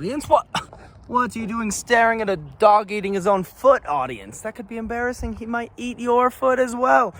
audience. What are you doing staring at a dog eating his own foot, audience? That could be embarrassing. He might eat your foot as well.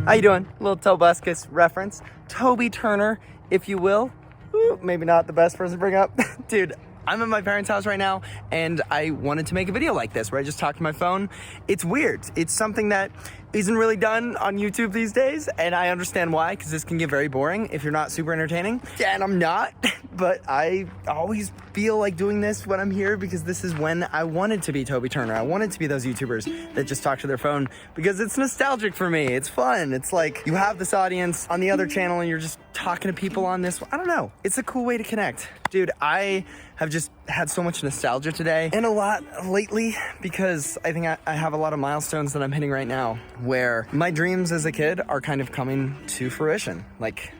How you doing? Little Tobuscus reference. Toby Turner, if you will. Ooh, maybe not the best person to bring up. Dude, I'm at my parents' house right now, and I wanted to make a video like this where I just talk to my phone. It's weird. It's something that isn't really done on YouTube these days, and I understand why, because this can get very boring if you're not super entertaining. Yeah, and I'm not, but I always feel like doing this when I'm here because this is when I wanted to be Toby Turner. I wanted to be those YouTubers that just talk to their phone because it's nostalgic for me. It's fun. It's like you have this audience on the other channel and you're just talking to people on this. I don't know. It's a cool way to connect. Dude, I have just had so much nostalgia today and a lot lately because I think I have a lot of milestones that I'm hitting right now where my dreams as a kid are kind of coming to fruition. Like,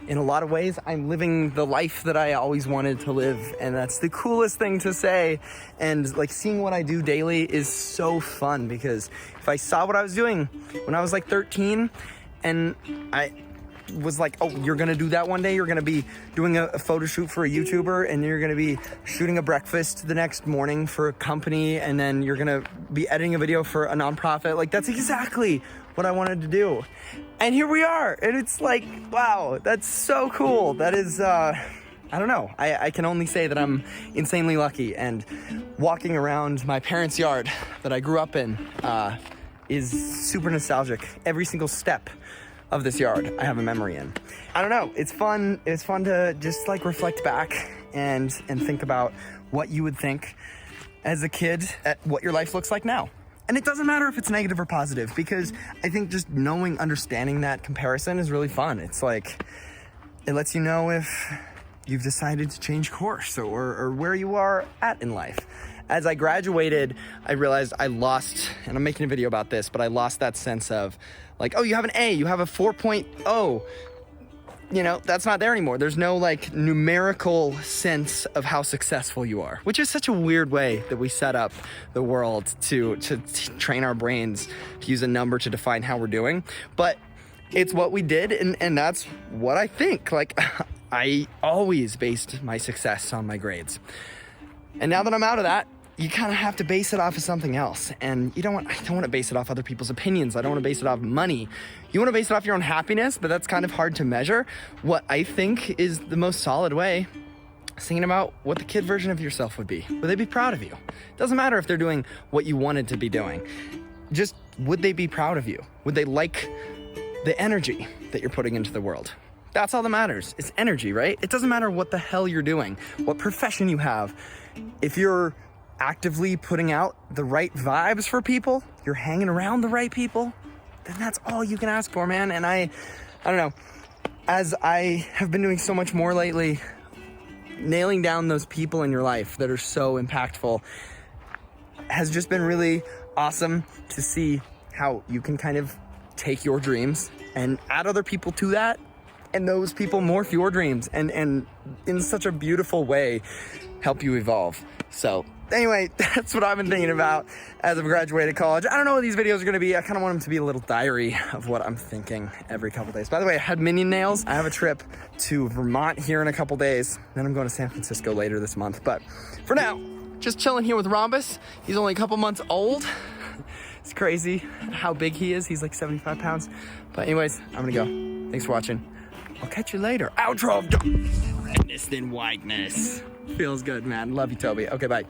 in a lot of ways, I'm living the life that I always wanted to live, and that's the coolest thing to say. And like seeing what I do daily is so fun because if I saw what I was doing when I was like 13 and I was like, oh, you're gonna do that one day, you're gonna be doing a photo shoot for a YouTuber, and you're gonna be shooting a breakfast the next morning for a company, and then you're gonna be editing a video for a nonprofit. Like, that's exactly what I wanted to do. And here we are, and it's like, wow, that's so cool. That is, I don't know. I can only say that I'm insanely lucky, and walking around my parents' yard that I grew up in is super nostalgic. Every single step of this yard I have a memory in. I don't know, it's fun to just like reflect back and think about what you would think as a kid at what your life looks like now. And it doesn't matter if it's negative or positive, because I think just understanding that comparison is really fun. It's like, it lets you know if you've decided to change course or where you are at in life. As I graduated, I realized I lost, and I'm making a video about this, but I lost that sense of like, oh, you have an A, you have a 4.0. You know, that's not there anymore. There's no like numerical sense of how successful you are, which is such a weird way that we set up the world to train our brains to use a number to define how we're doing. But it's what we did, and that's what I think. Like, I always based my success on my grades. And now that I'm out of that, you kind of have to base it off of something else. And I don't want to base it off other people's opinions. I don't want to base it off money. You want to base it off your own happiness, but that's kind of hard to measure. What I think is the most solid way is thinking about what the kid version of yourself would be. Would they be proud of you? It doesn't matter if they're doing what you wanted to be doing. Just, would they be proud of you? Would they like the energy that you're putting into the world? That's all that matters. It's energy, right? It doesn't matter what the hell you're doing, what profession you have. If you're actively putting out the right vibes for people, you're hanging around the right people, then that's all you can ask for, man. And I don't know, as I have been doing so much more lately, nailing down those people in your life that are so impactful has just been really awesome to see how you can kind of take your dreams and add other people to that, and those people morph your dreams and in such a beautiful way help you evolve. So anyway, that's what I've been thinking about as I've graduated college. I don't know what these videos are going to be. I kind of want them to be a little diary of what I'm thinking every couple days. By the way, I had minion nails. I have a trip to Vermont here in a couple days. Then I'm going to San Francisco later this month. But for now, just chilling here with Rhombus. He's only a couple months old. It's crazy how big he is. He's like 75 pounds. But anyways, I'm going to go. Thanks for watching. I'll catch you later. Outro of redness than whiteness. Feels good, man. Love you, Toby. Okay, bye.